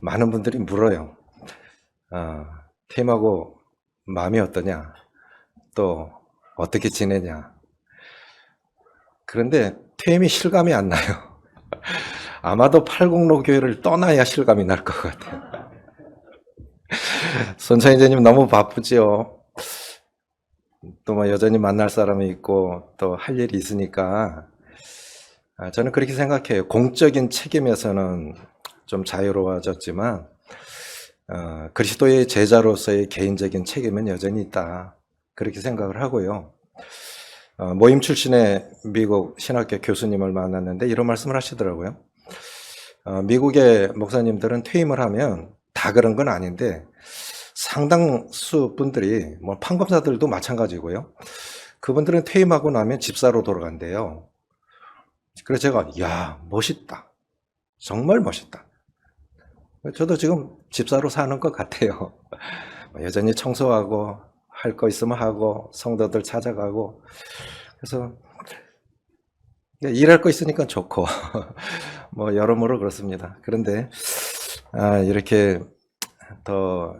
많은 분들이 물어요. 퇴임하고 마음이 어떠냐? 또 어떻게 지내냐? 그런데 퇴임이 실감이 안 나요. 아마도 팔공로 교회를 떠나야 실감이 날 것 같아요. 손창희제님 너무 바쁘지요. 또 뭐 여전히 만날 사람이 있고 또 할 일이 있으니까 저는 그렇게 생각해요. 공적인 책임에서는 좀 자유로워졌지만 그리스도의 제자로서의 개인적인 책임은 여전히 있다. 그렇게 생각을 하고요. 모임 출신의 미국 신학교 교수님을 만났는데 이런 말씀을 하시더라고요. 미국의 목사님들은 퇴임을 하면 다 그런 건 아닌데 상당수 분들이 뭐 판검사들도 마찬가지고요. 그분들은 퇴임하고 나면 집사로 돌아간대요. 그래서 제가 야 멋있다. 정말 멋있다. 저도 지금 집사로 사는 것 같아요. 여전히 청소하고 할 거 있으면 하고 성도들 찾아가고 그래서 일할 거 있으니까 좋고 뭐 여러모로 그렇습니다. 그런데 이렇게 더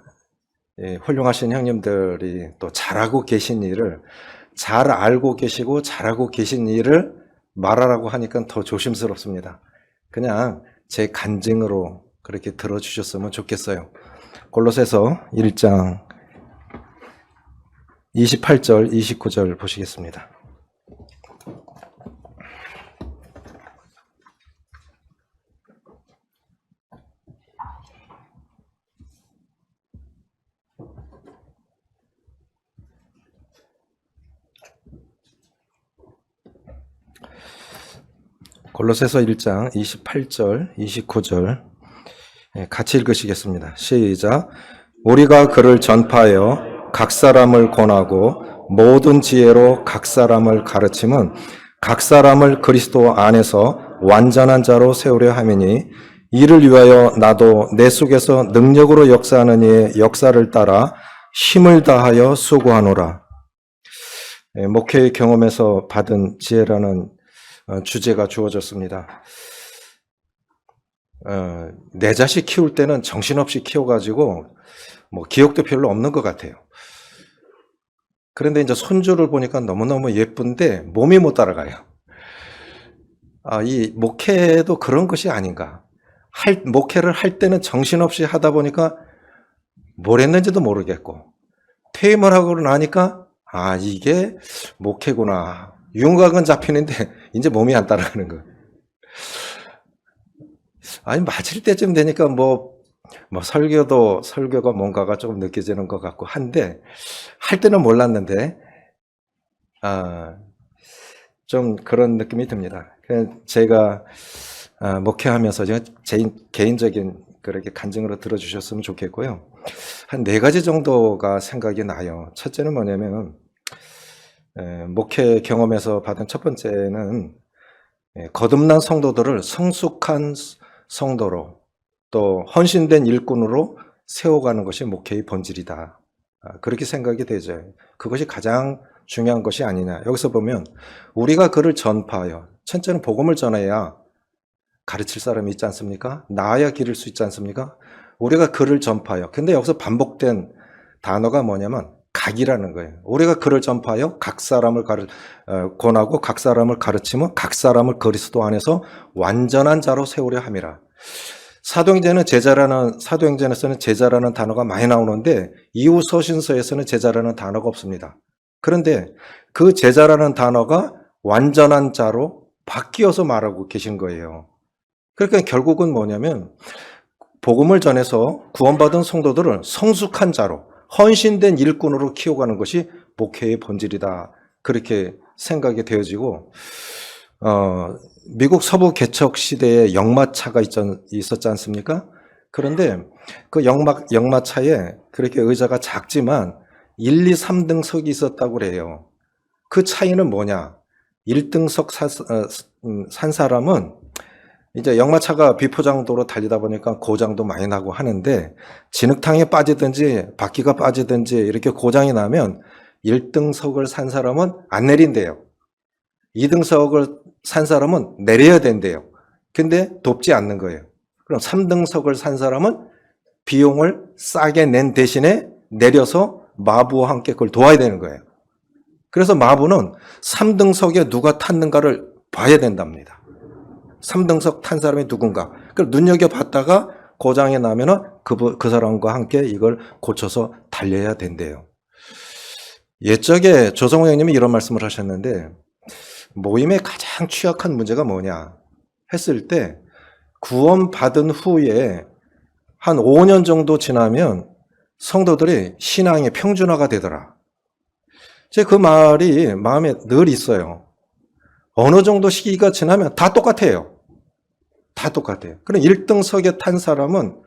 훌륭하신 형님들이 또 잘하고 계신 일을 잘 알고 계시고 잘하고 계신 일을 말하라고 하니까 더 조심스럽습니다. 그냥 제 간증으로 그렇게 들어주셨으면 좋겠어요. 골로새서 1장 28절, 29절 보시겠습니다. 골로새서 1장 28절, 29절 같이 읽으시겠습니다. 시작. 우리가 그를 전파하여 각 사람을 권하고 모든 지혜로 각 사람을 가르침은 각 사람을 그리스도 안에서 완전한 자로 세우려 함이니 이를 위하여 나도 내 속에서 능력으로 역사하는 이의 역사를 따라 힘을 다하여 수고하노라. 목회의 경험에서 받은 지혜라는 주제가 주어졌습니다. 내 자식 키울 때는 정신없이 키워가지고 뭐 기억도 별로 없는 것 같아요. 그런데 이제 손주를 보니까 너무너무 예쁜데 몸이 못 따라가요. 이 목회도 그런 것이 아닌가. 목회를 할 때는 정신없이 하다 보니까 뭘 했는지도 모르겠고 퇴임을 하고 나니까 이게 목회구나. 윤곽은 잡히는데 이제 몸이 안 따라가는 거예요. 맞을 때쯤 되니까 뭐 설교가 뭔가가 조금 느껴지는 것 같고 한데 할 때는 몰랐는데 좀 그런 느낌이 듭니다. 제가 목회하면서 제 개인적인 그렇게 간증으로 들어주셨으면 좋겠고요. 한 4가지 정도가 생각이 나요. 첫째는 뭐냐면 목회 경험에서 받은 첫 번째는 거듭난 성도들을 성숙한 성도로 또 헌신된 일꾼으로 세워가는 것이 목회의 본질이다. 그렇게 생각이 되죠. 그것이 가장 중요한 것이 아니냐. 여기서 보면 우리가 그를 전파하여, 첫째는 복음을 전해야 가르칠 사람이 있지 않습니까? 나아야 기를 수 있지 않습니까? 우리가 그를 전파하여. 근데 여기서 반복된 단어가 뭐냐면 각이라는 거예요. 우리가 그를 전파하여 각 사람을 권하고 각 사람을 가르치면 각 사람을 그리스도 안에서 완전한 자로 세우려 함이라. 사도행전에서는 제자라는 단어가 많이 나오는데 이후 서신서에서는 제자라는 단어가 없습니다. 그런데 그 제자라는 단어가 완전한 자로 바뀌어서 말하고 계신 거예요. 그러니까 결국은 뭐냐면 복음을 전해서 구원받은 성도들을 성숙한 자로 헌신된 일꾼으로 키워가는 것이 목회의 본질이다. 그렇게 생각이 되어지고 미국 서부 개척 시대에 역마차가 있었지 않습니까? 그런데 그 역마차에 그렇게 의자가 작지만 1, 2, 3등석이 있었다고 그래요. 그 차이는 뭐냐? 1등석 산 사람은 이제 역마차가 비포장도로 달리다 보니까 고장도 많이 나고 하는데 진흙탕에 빠지든지 바퀴가 빠지든지 이렇게 고장이 나면 1등석을 산 사람은 안 내린대요. 2등석을 산 사람은 내려야 된대요. 근데 돕지 않는 거예요. 그럼 3등석을 산 사람은 비용을 싸게 낸 대신에 내려서 마부와 함께 그걸 도와야 되는 거예요. 그래서 마부는 3등석에 누가 탔는가를 봐야 된답니다. 3등석 탄 사람이 누군가. 그걸 눈여겨봤다가 고장이 나면은 그 사람과 함께 이걸 고쳐서 달려야 된대요. 옛적에 조성호 형님이 이런 말씀을 하셨는데, 모임의 가장 취약한 문제가 뭐냐 했을 때, 구원받은 후에 한 5년 정도 지나면 성도들이 신앙의 평준화가 되더라. 제 그 말이 마음에 늘 있어요. 어느 정도 시기가 지나면 다 똑같아요. 다 똑같아요. 그럼 1등석에 탄 사람은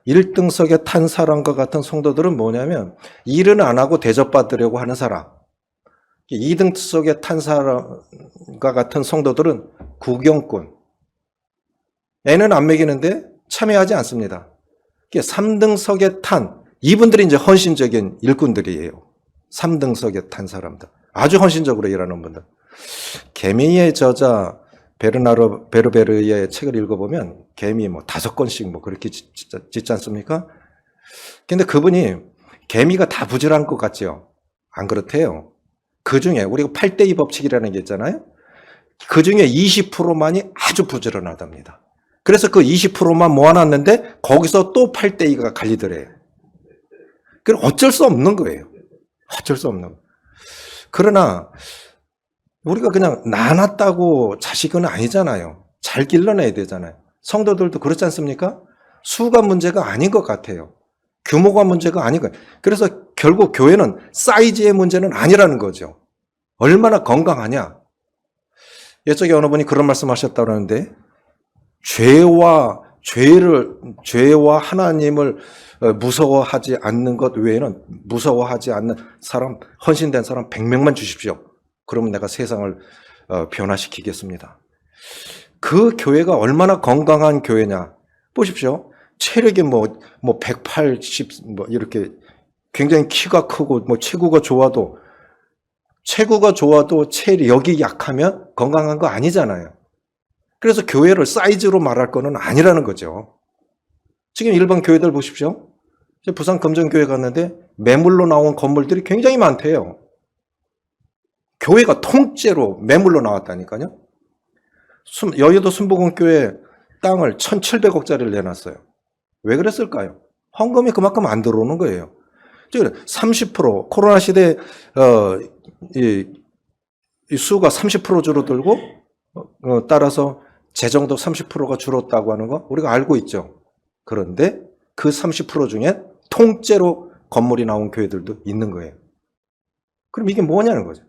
1등석에 탄 사람과 같은 성도들은 뭐냐면 일은 안 하고 대접받으려고 하는 사람. 2등석에 탄 사람과 같은 성도들은 구경꾼. 애는 안 먹이는데 참여하지 않습니다. 3등석에 탄 이분들이 이제 헌신적인 일꾼들이에요. 3등석에 탄 사람들. 아주 헌신적으로 일하는 분들. 개미의 저자 베르나르 베르베르의 책을 읽어보면 개미 5권씩 그렇게 짓지 않습니까? 근데 그분이 개미가 다 부지런한 것 같죠? 안 그렇대요. 그 중에 우리가 8대2 법칙이라는 게 있잖아요. 그 중에 20%만이 아주 부지런하답니다. 그래서 그 20%만 모아놨는데 거기서 또 8대2가 갈리더래요. 그럼 어쩔 수 없는 거예요. 어쩔 수 없는 거예요. 그러나 우리가 그냥 나눴다고 자식은 아니잖아요. 잘 길러내야 되잖아요. 성도들도 그렇지 않습니까? 수가 문제가 아닌 것 같아요. 규모가 문제가 아닌 거예요. 그래서 결국 교회는 사이즈의 문제는 아니라는 거죠. 얼마나 건강하냐. 예적에 어느 분이 그런 말씀하셨다고 하는데, 죄와 하나님을 무서워하지 않는 것 외에는 무서워하지 않는 사람, 헌신된 사람 100명만 주십시오. 그러면 내가 세상을 변화시키겠습니다. 그 교회가 얼마나 건강한 교회냐. 보십시오. 체력이 180, 이렇게 굉장히 키가 크고, 체구가 좋아도 체력이 약하면 건강한 거 아니잖아요. 그래서 교회를 사이즈로 말할 거는 아니라는 거죠. 지금 일반 교회들 보십시오. 부산 금정교회 갔는데 매물로 나온 건물들이 굉장히 많대요. 교회가 통째로 매물로 나왔다니까요. 여의도 순복음교회 땅을 1,700억짜리를 내놨어요. 왜 그랬을까요? 헌금이 그만큼 안 들어오는 거예요. 30% 코로나 시대에 이 수가 30% 줄어들고 따라서 재정도 30%가 줄었다고 하는 거 우리가 알고 있죠. 그런데 그 30% 중에 통째로 건물이 나온 교회들도 있는 거예요. 그럼 이게 뭐냐는 거죠.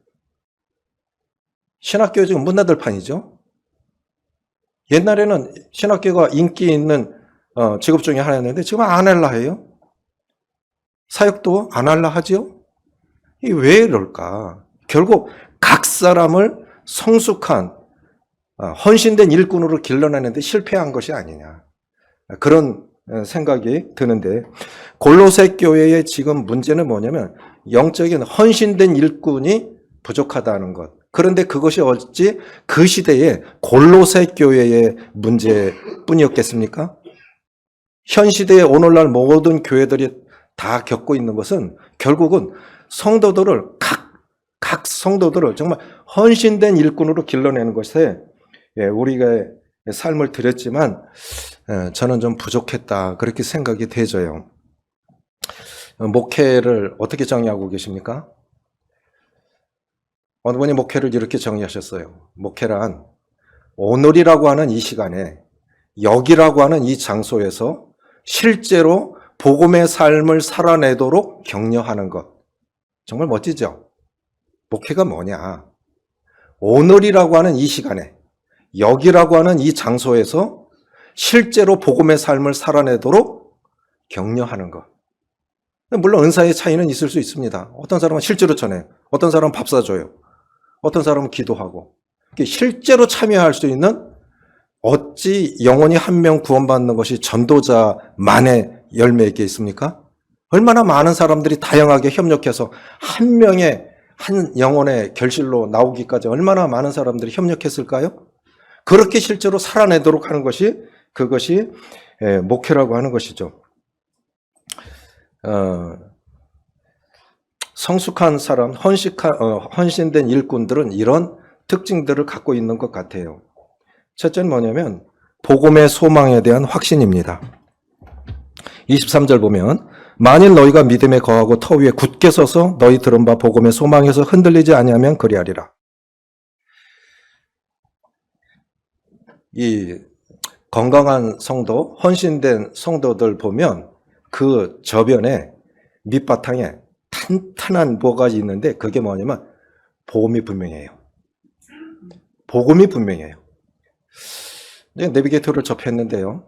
신학교에 지금 문 닫을 판이죠. 옛날에는 신학교가 인기 있는 직업 중에 하나였는데 지금 안 할라 해요. 사역도 안 할라 하죠. 이게 왜 이럴까? 결국 각 사람을 성숙한 헌신된 일꾼으로 길러내는데 실패한 것이 아니냐. 그런 생각이 드는데, 골로새 교회의 지금 문제는 뭐냐면 영적인 헌신된 일꾼이 부족하다는 것. 그런데 그것이 어찌 그 시대에 골로새 교회의 문제뿐이었겠습니까? 현 시대의 오늘날 모든 교회들이 다 겪고 있는 것은 결국은 성도들을 각 성도들을 정말 헌신된 일꾼으로 길러내는 것에 우리가 삶을 들였지만 저는 좀 부족했다, 그렇게 생각이 되져요. 목회를 어떻게 정의하고 계십니까? 어느 분이 목회를 이렇게 정의하셨어요. 목회란 오늘이라고 하는 이 시간에, 여기라고 하는 이 장소에서 실제로 복음의 삶을 살아내도록 격려하는 것. 정말 멋지죠? 목회가 뭐냐? 오늘이라고 하는 이 시간에, 여기라고 하는 이 장소에서 실제로 복음의 삶을 살아내도록 격려하는 것. 물론 은사의 차이는 있을 수 있습니다. 어떤 사람은 실제로 전해요. 어떤 사람은 밥 사줘요. 어떤 사람은 기도하고. 실제로 참여할 수 있는, 어찌 영혼이 한 명 구원받는 것이 전도자만의 열매에 있습니까? 얼마나 많은 사람들이 다양하게 협력해서 한 명의 한 영혼의 결실로 나오기까지 얼마나 많은 사람들이 협력했을까요? 그렇게 실제로 살아내도록 하는 것이, 그것이 목회라고 하는 것이죠. 성숙한 사람, 헌신된 일꾼들은 이런 특징들을 갖고 있는 것 같아요. 첫째는 뭐냐면 복음의 소망에 대한 확신입니다. 23절 보면 만일 너희가 믿음에 거하고 터 위에 굳게 서서 너희 들은 바 복음의 소망에서 흔들리지 아니하면 그리하리라. 이 건강한 성도, 헌신된 성도들 보면 그 저변에 밑바탕에 탄탄한 뭐가 있는데 그게 뭐냐면 복음이 분명해요. 복음이 분명해요. 내비게이터를 접했는데요.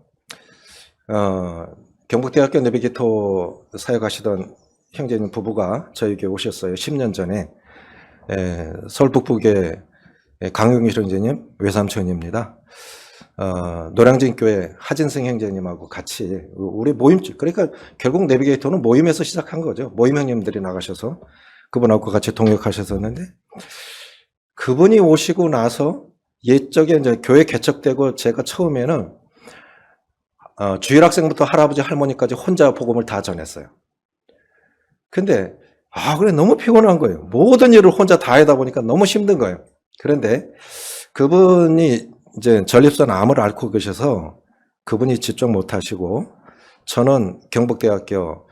경북대학교 내비게이터 사역하시던 형제님 부부가 저에게 오셨어요. 10년 전에. 서울 북부의 강용일 형제님 외삼촌입니다. 노량진교회 하진승 형제님하고 같이 우리 모임, 그러니까 결국 내비게이터는 모임에서 시작한 거죠. 모임 형님들이 나가셔서 그분하고 같이 동역하셨었는데 그분이 오시고 나서 옛적에 이제 교회 개척되고 제가 처음에는 주일학생부터 할아버지 할머니까지 혼자 복음을 다 전했어요. 근데 그래 너무 피곤한 거예요. 모든 일을 혼자 다 하다 보니까 너무 힘든 거예요. 그런데 그분이 이제 전립선 암을 앓고 계셔서 그분이 집중 못 하시고 저는 경북대학교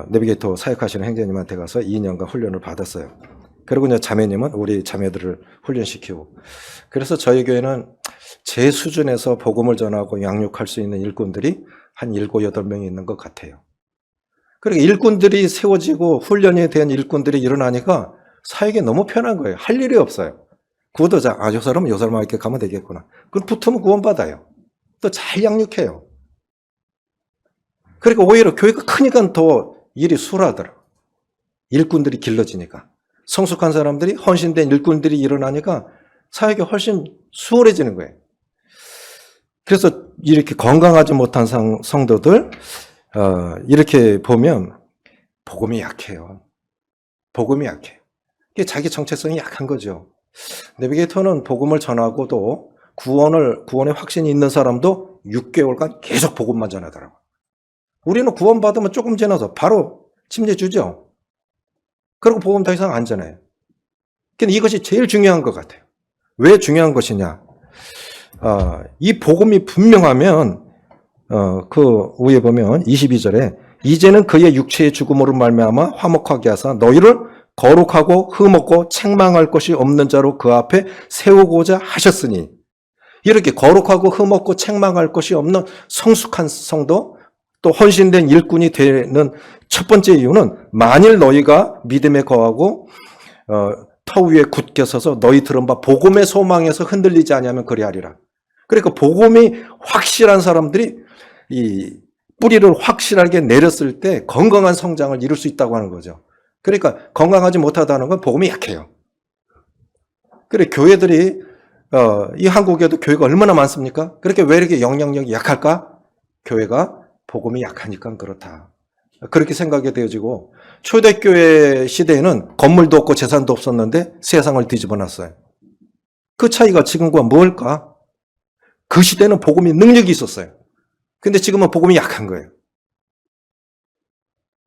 내비게이터 사역하시는 형제님한테 가서 2년간 훈련을 받았어요. 그리고 이제 자매님은 우리 자매들을 훈련시키고 그래서 저희 교회는 제 수준에서 복음을 전하고 양육할 수 있는 일꾼들이 한 7, 8명이 있는 것 같아요. 그러니까 일꾼들이 세워지고 훈련에 대한 일꾼들이 일어나니까 사역이 너무 편한 거예요. 할 일이 없어요. 구도자, 저 사람은 요 사람하고 이렇게 가면 되겠구나. 그럼 붙으면 구원받아요. 또 잘 양육해요. 그러니까 오히려 교회가 크니까 더 일이 수월하더라. 일꾼들이 길러지니까. 성숙한 사람들이, 헌신된 일꾼들이 일어나니까 사역이 훨씬 수월해지는 거예요. 그래서 이렇게 건강하지 못한 성도들, 이렇게 보면 복음이 약해요. 복음이 약해요. 이게 자기 정체성이 약한 거죠. 내비게이터는 복음을 전하고도 구원의 확신이 있는 사람도 6개월간 계속 복음만 전하더라고요. 우리는 구원받으면 조금 지나서 바로 침례 주죠. 그리고 복음 더 이상 안 전해요. 그러니까 이것이 제일 중요한 것 같아요. 왜 중요한 것이냐? 이 복음이 분명하면 그 위에 보면 22절에 이제는 그의 육체의 죽음으로 말미암아 화목하게 하사 너희를 거룩하고 흠없고 책망할 것이 없는 자로 그 앞에 세우고자 하셨으니 이렇게 거룩하고 흠없고 책망할 것이 없는 성숙한 성도 또 헌신된 일꾼이 되는 첫 번째 이유는 만일 너희가 믿음에 거하고 터 위에 굳게 서서 너희 들은 바 복음의 소망에서 흔들리지 아니하면 그리하리라. 그러니까 복음이 확실한 사람들이 이 뿌리를 확실하게 내렸을 때 건강한 성장을 이룰 수 있다고 하는 거죠. 그러니까 건강하지 못하다는 건 복음이 약해요. 그래 교회들이 이 한국에도 교회가 얼마나 많습니까? 그렇게 왜 이렇게 영향력이 약할까? 교회가 복음이 약하니까 그렇다. 그렇게 생각이 되어지고 초대교회 시대에는 건물도 없고 재산도 없었는데 세상을 뒤집어 놨어요. 그 차이가 지금과 뭘까? 그 시대는 복음이 능력이 있었어요. 근데 지금은 복음이 약한 거예요.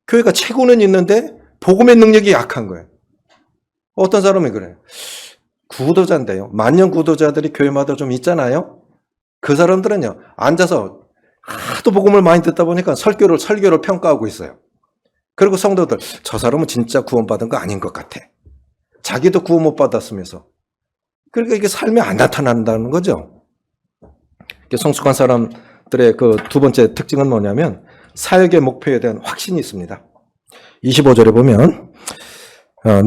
교회가 최고는 있는데 복음의 능력이 약한 거예요. 어떤 사람이 그래요. 구도자인데요. 만년 구도자들이 교회마다 좀 있잖아요. 그 사람들은요. 앉아서 하도 복음을 많이 듣다 보니까 설교를 평가하고 있어요. 그리고 성도들 저 사람은 진짜 구원받은 거 아닌 것 같아. 자기도 구원 못 받았으면서. 그러니까 이게 삶에 안 나타난다는 거죠. 성숙한 사람들의 그 두 번째 특징은 뭐냐면 사역의 목표에 대한 확신이 있습니다. 25절에 보면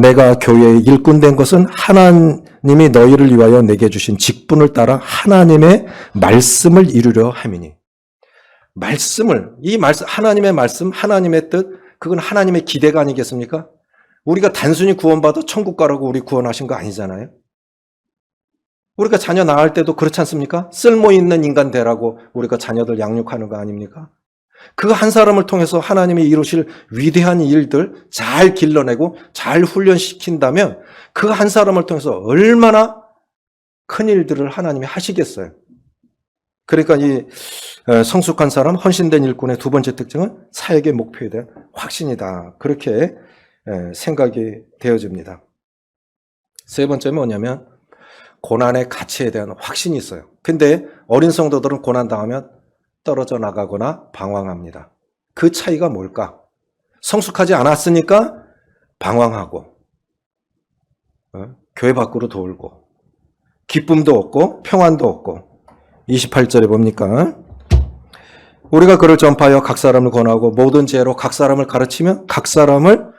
내가 교회의 일꾼 된 것은 하나님이 너희를 위하여 내게 주신 직분을 따라 하나님의 말씀을 이루려 함이니. 하나님의 말씀, 하나님의 뜻, 그건 하나님의 기대가 아니겠습니까? 우리가 단순히 구원받아 천국 가라고 우리 구원하신 거 아니잖아요. 우리가 자녀 낳을 때도 그렇지 않습니까? 쓸모있는 인간 되라고 우리가 자녀들 양육하는 거 아닙니까? 그 한 사람을 통해서 하나님이 이루실 위대한 일들 잘 길러내고 잘 훈련시킨다면 그 한 사람을 통해서 얼마나 큰 일들을 하나님이 하시겠어요. 그러니까 이 성숙한 사람, 헌신된 일꾼의 두 번째 특징은 사역의 목표에 대한 확신이다. 그렇게 생각이 되어집니다. 세 번째는 뭐냐면 고난의 가치에 대한 확신이 있어요. 근데 어린 성도들은 고난 당하면 떨어져 나가거나 방황합니다. 그 차이가 뭘까? 성숙하지 않았으니까 방황하고 교회 밖으로 돌고 기쁨도 없고 평안도 없고 28절에 봅니까? 우리가 그를 전파하여 각 사람을 권하고 모든 지혜로 각 사람을 가르치면 각 사람을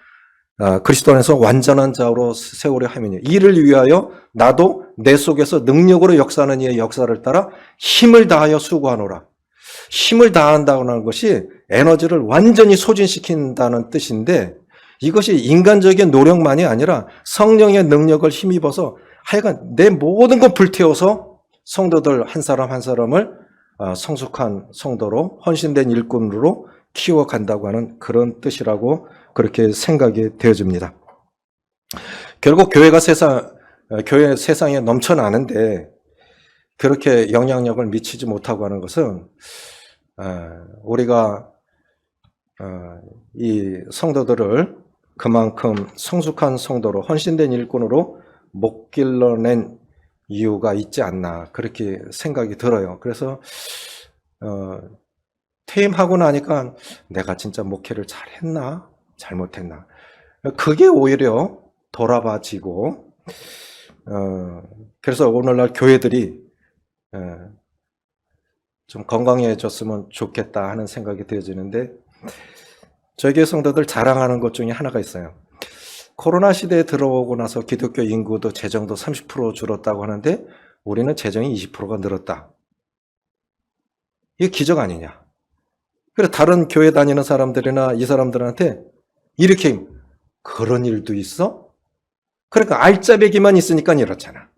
그리스도 안에서 완전한 자로 세우려 함이니 이를 위하여 나도 내 속에서 능력으로 역사하는 이의 역사를 따라 힘을 다하여 수고하노라. 힘을 다한다는 것이 에너지를 완전히 소진시킨다는 뜻인데 이것이 인간적인 노력만이 아니라 성령의 능력을 힘입어서 하여간 내 모든 걸 불태워서 성도들 한 사람 한 사람을 성숙한 성도로 헌신된 일꾼으로 키워간다고 하는 그런 뜻이라고 그렇게 생각이 되어집니다. 결국 교회 세상에 넘쳐나는데 그렇게 영향력을 미치지 못하고 하는 것은 우리가 이 성도들을 그만큼 성숙한 성도로 헌신된 일꾼으로 못 길러낸 이유가 있지 않나 그렇게 생각이 들어요. 그래서 퇴임하고 나니까 내가 진짜 목회를 잘했나 잘못했나 그게 오히려 돌아봐지고 그래서 오늘날 교회들이 좀 건강해졌으면 좋겠다 하는 생각이 되어지는데 저희 교회 성도들 자랑하는 것 중에 하나가 있어요. 코로나 시대에 들어오고 나서 기독교 인구도 재정도 30% 줄었다고 하는데 우리는 재정이 20%가 늘었다. 이게 기적 아니냐. 그래 다른 교회 다니는 사람들이나 이 사람들한테 이렇게 그런 일도 있어? 그러니까 알짜배기만 있으니까 이렇잖아.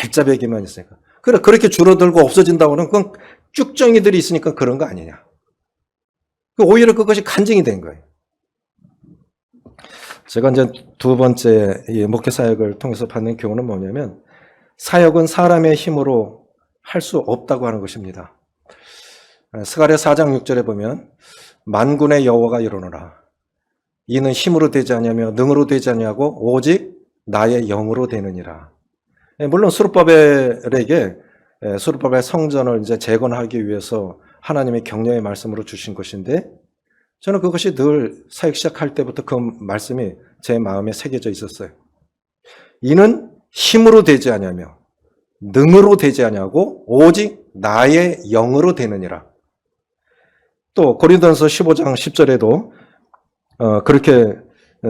알짜배기만 있으니까. 그래 그렇게 줄어들고 없어진다고는 그건 쭉정이들이 있으니까 그런 거 아니냐. 오히려 그것이 간증이 된 거예요. 제가 이제 두 번째 이 목회 사역을 통해서 받는 교훈은 뭐냐면 사역은 사람의 힘으로 할 수 없다고 하는 것입니다. 스가랴 4장 6절에 보면 만군의 여호와가 이르노라 이는 힘으로 되지 아니하며 능으로 되지 아니하고 오직 나의 영으로 되느니라. 물론 스룹바벨에게 스룹바벨 성전을 이제 재건하기 위해서 하나님의 격려의 말씀으로 주신 것인데 저는 그것이 늘 사역 시작할 때부터 그 말씀이 제 마음에 새겨져 있었어요. 이는 힘으로 되지 아니하며 능으로 되지 아니하고 오직 나의 영으로 되느니라. 또 고린도전서 15장 10절에도 그렇게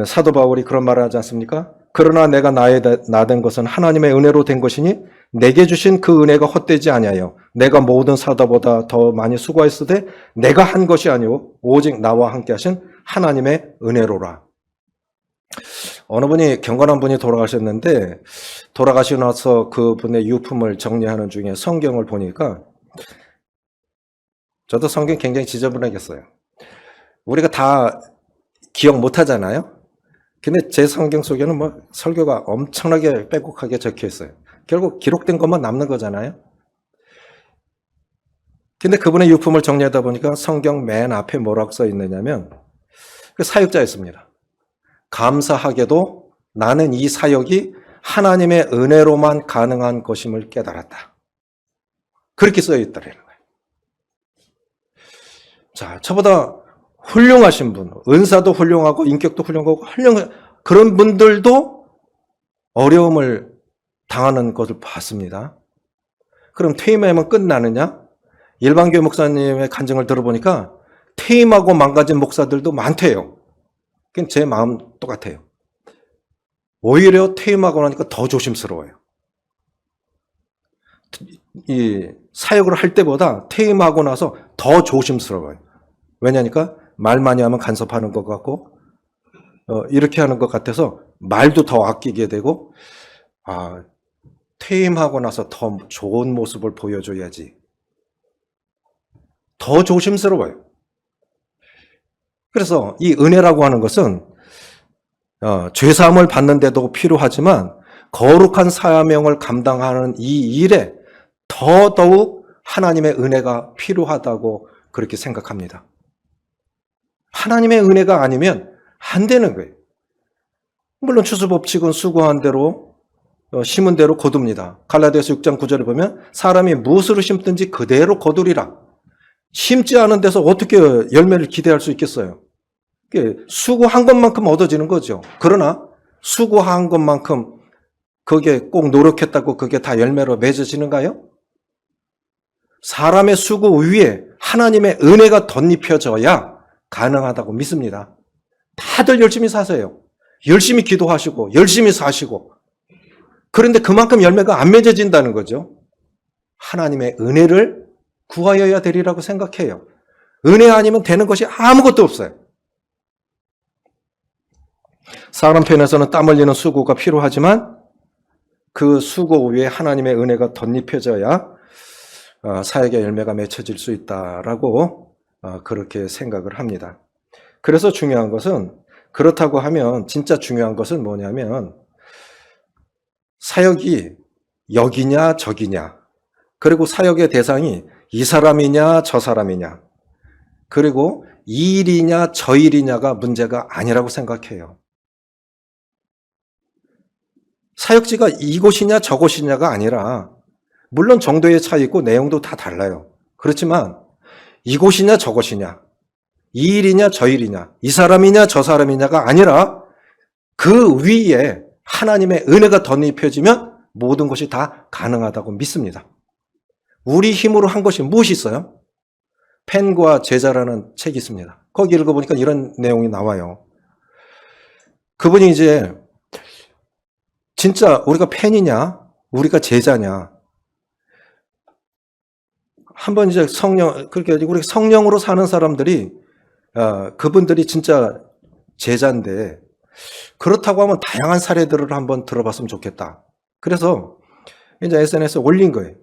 사도 바울이 그런 말을 하지 않습니까? 그러나 내가 나된 것은 하나님의 은혜로 된 것이니 내게 주신 그 은혜가 헛되지 아니하여 내가 모든 사도보다 더 많이 수고했으되 내가 한 것이 아니오 오직 나와 함께 하신 하나님의 은혜로라. 어느 분이 경건한 분이 돌아가셨는데 돌아가시고 나서 그분의 유품을 정리하는 중에 성경을 보니까 저도 성경 굉장히 지저분하겠어요. 우리가 다 기억 못 하잖아요. 근데 제 성경 속에는 뭐 설교가 엄청나게 빼곡하게 적혀 있어요. 결국 기록된 것만 남는 거잖아요. 근데 그분의 유품을 정리하다 보니까 성경 맨 앞에 뭐라고 써 있느냐면 그 사역자였습니다. 감사하게도 나는 이 사역이 하나님의 은혜로만 가능한 것임을 깨달았다. 그렇게 써 있더라는 거예요. 자, 저보다 훌륭하신 분, 은사도 훌륭하고 인격도 훌륭하고 그런 분들도 어려움을 당하는 것을 봤습니다. 그럼 퇴임하면 끝나느냐? 일반교회 목사님의 간증을 들어보니까 퇴임하고 망가진 목사들도 많대요. 그건 제 마음 똑같아요. 오히려 퇴임하고 나니까 더 조심스러워요. 이 사역을 할 때보다 퇴임하고 나서 더 조심스러워요. 왜냐니까 말 많이 하면 간섭하는 것 같고 이렇게 하는 것 같아서 말도 더 아끼게 되고 퇴임하고 나서 더 좋은 모습을 보여줘야지. 더 조심스러워요. 그래서 이 은혜라고 하는 것은 죄사함을 받는 데도 필요하지만 거룩한 사명을 감당하는 이 일에 더더욱 하나님의 은혜가 필요하다고 그렇게 생각합니다. 하나님의 은혜가 아니면 안 되는 거예요. 물론 추수법칙은 수고한 대로 심은 대로 거둡니다. 갈라디아서 6장 9절에 보면 사람이 무엇으로 심든지 그대로 거두리라. 심지 않은 데서 어떻게 열매를 기대할 수 있겠어요? 수고한 것만큼 얻어지는 거죠. 그러나 수고한 것만큼 그게 꼭 노력했다고 그게 다 열매로 맺어지는가요? 사람의 수고 위에 하나님의 은혜가 덧입혀져야 가능하다고 믿습니다. 다들 열심히 사세요. 열심히 기도하시고 열심히 사시고 그런데 그만큼 열매가 안 맺어진다는 거죠. 하나님의 은혜를 구하여야 되리라고 생각해요. 은혜 아니면 되는 것이 아무것도 없어요. 사람 편에서는 땀 흘리는 수고가 필요하지만 그 수고 위에 하나님의 은혜가 덧입혀져야 사역의 열매가 맺혀질 수 있다라고 그렇게 생각을 합니다. 그래서 중요한 것은 그렇다고 하면 진짜 중요한 것은 뭐냐면 사역이 여기냐 저기냐 그리고 사역의 대상이 이 사람이냐 저 사람이냐 그리고 이 일이냐 저 일이냐가 문제가 아니라고 생각해요. 사역지가 이곳이냐 저곳이냐가 아니라 물론 정도의 차이 있고 내용도 다 달라요. 그렇지만 이곳이냐 저곳이냐 이 일이냐 저 일이냐 이 사람이냐 저 사람이냐가 아니라 그 위에 하나님의 은혜가 덧입혀지면 모든 것이 다 가능하다고 믿습니다. 우리 힘으로 한 것이 무엇이 있어요? 펜과 제자라는 책이 있습니다. 거기 읽어보니까 이런 내용이 나와요. 그분이 이제 진짜 우리가 펜이냐 우리가 제자냐 한번 이제 그렇게 우리 성령으로 사는 사람들이 그분들이 진짜 제자인데 그렇다고 하면 다양한 사례들을 한번 들어봤으면 좋겠다. 그래서 이제 SNS에 올린 거예요.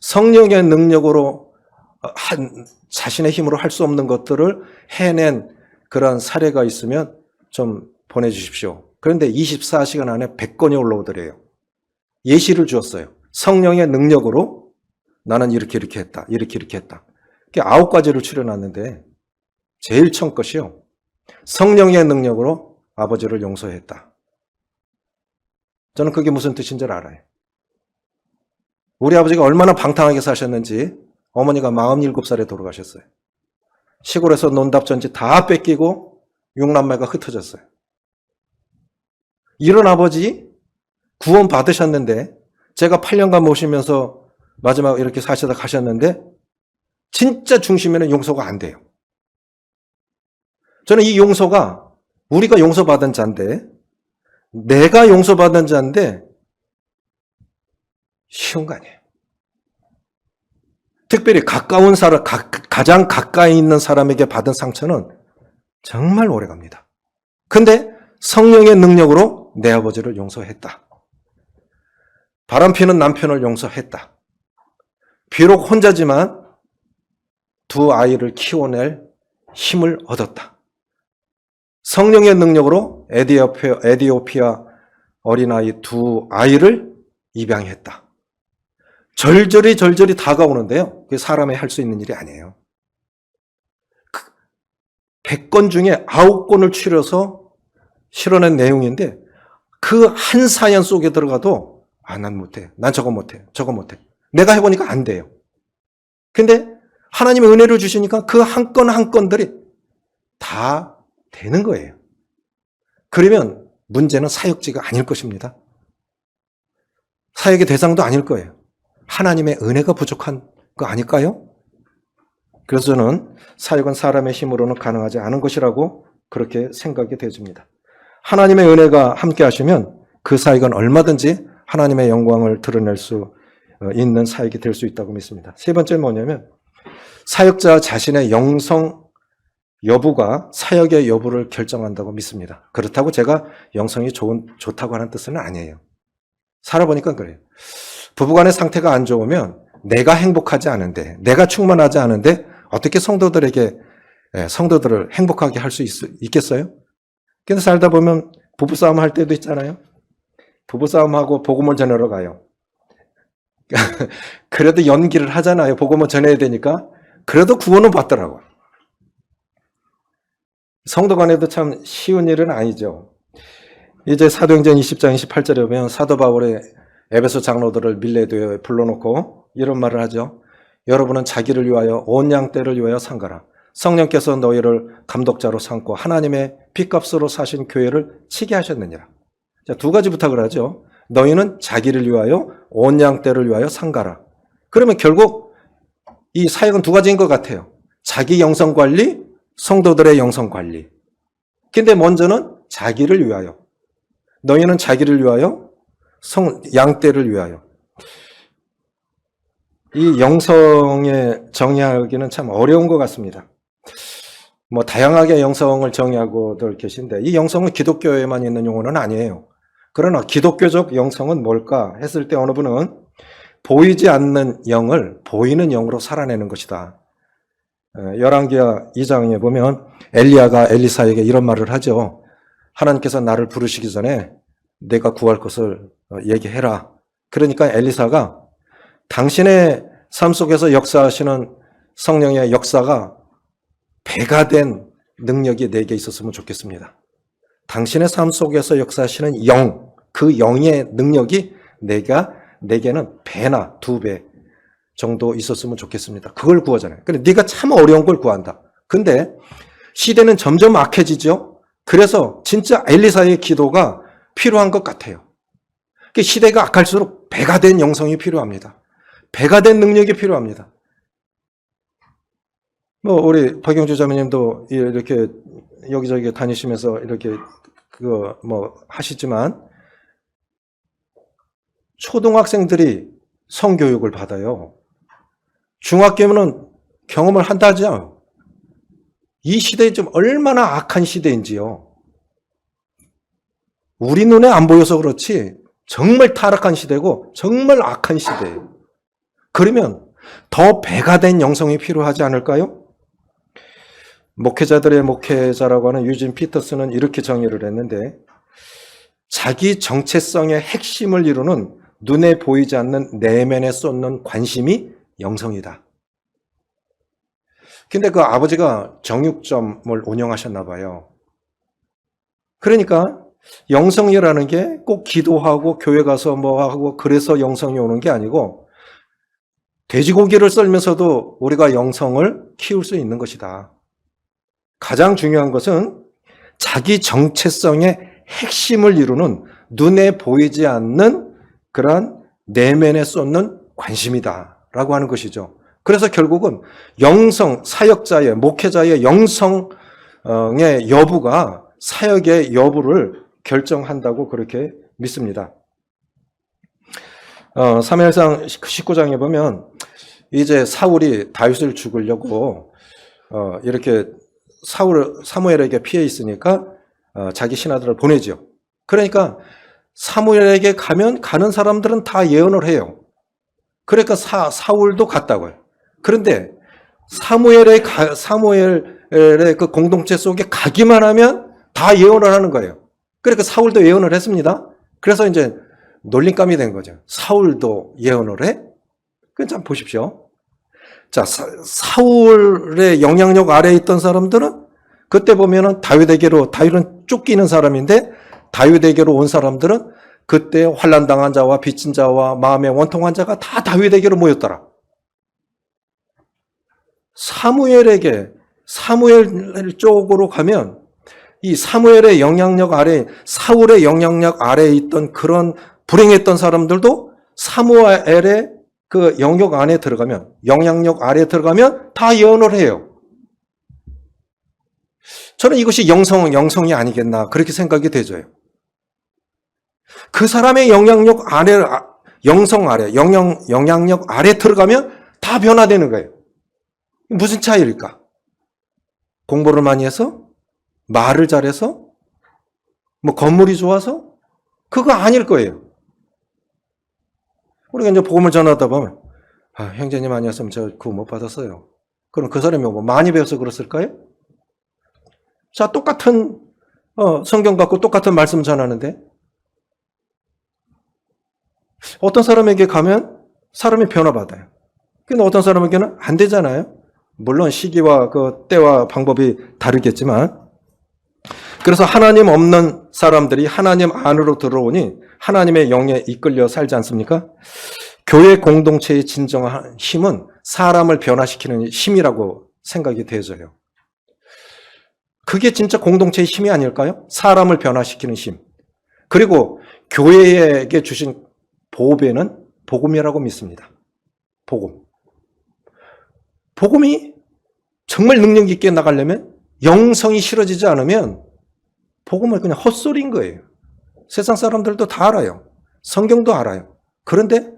성령의 능력으로 자신의 힘으로 할 수 없는 것들을 해낸 그런 사례가 있으면 좀 보내주십시오. 그런데 24시간 안에 100건이 올라오더래요. 예시를 주었어요. 성령의 능력으로 나는 이렇게 했다. 이렇게 했다. 9가지를 추려놨는데 제일 처음 것이요. 성령의 능력으로 아버지를 용서했다. 저는 그게 무슨 뜻인 줄 알아요. 우리 아버지가 얼마나 방탕하게 사셨는지 어머니가 47살에 돌아가셨어요. 시골에서 논답전지 다 뺏기고 6남매가 흩어졌어요. 이런 아버지 구원 받으셨는데 제가 8년간 모시면서 마지막 이렇게 사시다 가셨는데 진짜 중심에는 용서가 안 돼요. 저는 이 용서가 우리가 용서받은 자인데 내가 용서받은 자인데 쉬운 거 아니에요. 특별히 가까운 사람, 가장 가까이 있는 사람에게 받은 상처는 정말 오래갑니다. 근데 성령의 능력으로 내 아버지를 용서했다. 바람피는 남편을 용서했다. 비록 혼자지만 두 아이를 키워낼 힘을 얻었다. 성령의 능력으로 에디오피아 어린아이 두 아이를 입양했다. 절절히 다가오는데요. 그게 사람이 할 수 있는 일이 아니에요. 100건 중에 9건을 추려서 실어낸 내용인데 그 한 사연 속에 들어가도 난 못해. 난 저거 못해. 내가 해보니까 안 돼요. 근데 하나님의 은혜를 주시니까 그 한 건 한 건들이 다 되는 거예요. 그러면 문제는 사역지가 아닐 것입니다. 사역의 대상도 아닐 거예요. 하나님의 은혜가 부족한 거 아닐까요? 그래서 저는 사역은 사람의 힘으로는 가능하지 않은 것이라고 그렇게 생각이 되어집니다. 하나님의 은혜가 함께 하시면 그 사역은 얼마든지 하나님의 영광을 드러낼 수 있는 사역이 될 수 있다고 믿습니다. 세 번째는 뭐냐면 사역자 자신의 영성 여부가 사역의 여부를 결정한다고 믿습니다. 그렇다고 제가 영성이 좋다고 하는 뜻은 아니에요. 살아보니까 그래요. 부부간의 상태가 안 좋으면 내가 행복하지 않은데, 내가 충만하지 않은데 어떻게 성도들을 행복하게 할 수 있겠어요? 근데 살다 보면 부부싸움 할 때도 있잖아요. 부부싸움하고 복음을 전하러 가요. 그래도 연기를 하잖아요. 복음을 전해야 되니까. 그래도 구원은 받더라고요. 성도 간에도 참 쉬운 일은 아니죠. 이제 사도행전 20장 28절에 보면 사도 바울의 에베소 장로들을 밀레도에 불러놓고 이런 말을 하죠. 여러분은 자기를 위하여 온 양떼를 위하여 상가라. 성령께서 너희를 감독자로 삼고 하나님의 핏값으로 사신 교회를 치게 하셨느니라. 자, 두 가지 부탁을 하죠. 너희는 자기를 위하여 온 양떼를 위하여 상가라. 그러면 결국 이 사역은 두 가지인 것 같아요. 자기 영성 관리, 성도들의 영성 관리. 근데 먼저는 자기를 위하여. 너희는 자기를 위하여, 양떼를 위하여. 이 영성의 정의하기는 참 어려운 것 같습니다. 뭐 다양하게 영성을 정의하고들 계신데 이 영성은 기독교에만 있는 용어는 아니에요. 그러나 기독교적 영성은 뭘까 했을 때 어느 분은 보이지 않는 영을 보이는 영으로 살아내는 것이다. 열왕기하 2장에 보면 엘리야가 엘리사에게 이런 말을 하죠. 하나님께서 나를 부르시기 전에 내가 구할 것을 얘기해라. 그러니까 엘리사가 당신의 삶 속에서 역사하시는 성령의 역사가 배가 된 능력이 내게 있었으면 좋겠습니다. 당신의 삶 속에서 역사하시는 영, 그 영의 능력이 내게는 배나 2배 정도 있었으면 좋겠습니다. 그걸 구하잖아요. 근데 네가 참 어려운 걸 구한다. 근데 시대는 점점 악해지죠. 그래서 진짜 엘리사의 기도가 필요한 것 같아요. 시대가 악할수록 배가 된 영성이 필요합니다. 배가 된 능력이 필요합니다. 우리 박영주 자매님도 이렇게 여기저기 다니시면서 이렇게 하시지만 초등학생들이 성교육을 받아요. 중학교면은 경험을 한다죠. 이 시대에 좀 얼마나 악한 시대인지요. 우리 눈에 안 보여서 그렇지 정말 타락한 시대고 정말 악한 시대예요. 그러면 더 배가 된 영성이 필요하지 않을까요? 목회자들의 목회자라고 하는 유진 피터스는 이렇게 정의를 했는데 자기 정체성의 핵심을 이루는 눈에 보이지 않는 내면에 쏟는 관심이 영성이다. 근데 그 아버지가 정육점을 운영하셨나 봐요. 그러니까 영성이라는 게 꼭 기도하고 교회 가서 뭐 하고 그래서 영성이 오는 게 아니고 돼지고기를 썰면서도 우리가 영성을 키울 수 있는 것이다. 가장 중요한 것은 자기 정체성의 핵심을 이루는 눈에 보이지 않는 그러한 내면에 쏟는 관심이다라고 하는 것이죠. 그래서 결국은 영성, 사역자의, 목회자의 영성의 여부가 사역의 여부를 결정한다고 그렇게 믿습니다. 사무엘상 19장에 보면 이제 사울이 다윗을 죽이려고 이렇게 사무엘에게 피해 있으니까 자기 신하들을 보내죠. 그러니까 사무엘에게 가는 사람들은 다 예언을 해요. 그러니까 사울도 갔다고요. 그런데 사무엘의 그 공동체 속에 가기만 하면 다 예언을 하는 거예요. 그러니까 사울도 예언을 했습니다. 그래서 이제 놀림감이 된 거죠. 사울도 예언을 해? 그건 참 보십시오. 자, 사울의 영향력 아래에 있던 사람들은 그때 보면은 다윗은 쫓기는 사람인데 다윗에게로 온 사람들은 그때 환난당한 자와 빚진 자와 마음에 원통한 자가 다 다윗에게로 모였더라. 사무엘 쪽으로 가면 이 사무엘의 영향력 아래, 사울의 영향력 아래에 있던 그런 불행했던 사람들도 사무엘의 그 영향력 안에 들어가면 다 예언을 해요. 저는 이것이 영성이 아니겠나 그렇게 생각이 되죠. 그 사람의 영향력 아래 들어가면 다 변화되는 거예요. 무슨 차이일까? 공부를 많이 해서? 말을 잘해서? 건물이 좋아서? 그거 아닐 거예요. 우리가 이제 복음을 전하다 보면 형제님 아니었으면 저 그거 못 받았어요. 그럼 그 사람이 많이 배워서 그랬을까요? 자, 똑같은 성경 갖고 똑같은 말씀 전하는데 어떤 사람에게 가면 사람이 변화받아요. 근데 어떤 사람에게는 안 되잖아요. 물론 시기와 그 때와 방법이 다르겠지만, 그래서 하나님 없는 사람들이 하나님 안으로 들어오니 하나님의 영에 이끌려 살지 않습니까? 교회 공동체의 진정한 힘은 사람을 변화시키는 힘이라고 생각이 되어져요. 그게 진짜 공동체의 힘이 아닐까요? 사람을 변화시키는 힘. 그리고 교회에게 주신 보배는 복음이라고 믿습니다. 복음. 복음이 정말 능력 있게 나가려면 영성이 실어지지 않으면 복음은 그냥 헛소리인 거예요. 세상 사람들도 다 알아요. 성경도 알아요. 그런데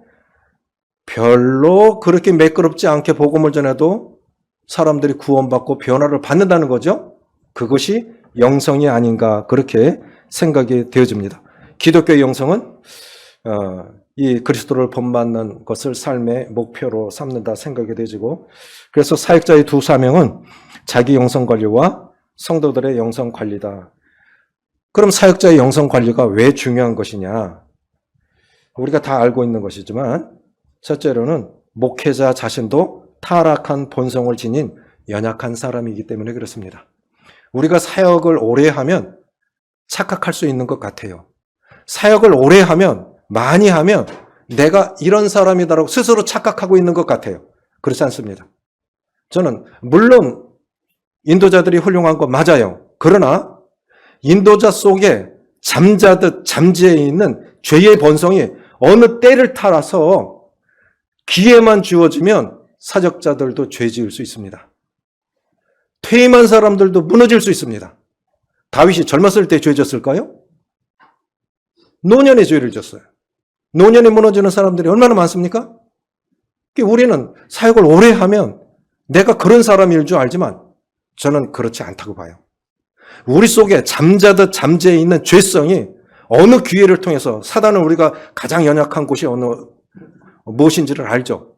별로 그렇게 매끄럽지 않게 복음을 전해도 사람들이 구원받고 변화를 받는다는 거죠. 그것이 영성이 아닌가 그렇게 생각이 되어집니다. 기독교의 영성은 이 그리스도를 본받는 것을 삶의 목표로 삼는다 생각이 되어지고, 그래서 사역자의 두 사명은 자기 영성 관리와 성도들의 영성 관리다. 그럼 사역자의 영성 관리가 왜 중요한 것이냐? 우리가 다 알고 있는 것이지만, 첫째로는 목회자 자신도 타락한 본성을 지닌 연약한 사람이기 때문에 그렇습니다. 우리가 사역을 오래 하면 착각할 수 있는 것 같아요. 사역을 오래 하면, 많이 하면 내가 이런 사람이다라고 스스로 착각하고 있는 것 같아요. 그렇지 않습니다. 저는 물론 인도자들이 훌륭한 거 맞아요. 그러나 인도자 속에 잠자듯 잠재해 있는 죄의 본성이 어느 때를 따라서 기회만 주어지면 사역자들도 죄 지을 수 있습니다. 퇴임한 사람들도 무너질 수 있습니다. 다윗이 젊었을 때 죄 졌을까요? 노년에 죄를 졌어요. 노년에 무너지는 사람들이 얼마나 많습니까? 우리는 사역을 오래 하면 내가 그런 사람일 줄 알지만 저는 그렇지 않다고 봐요. 우리 속에 잠자듯 잠재해 있는 죄성이 어느 기회를 통해서, 사단은 우리가 가장 연약한 곳이 무엇인지를 알죠.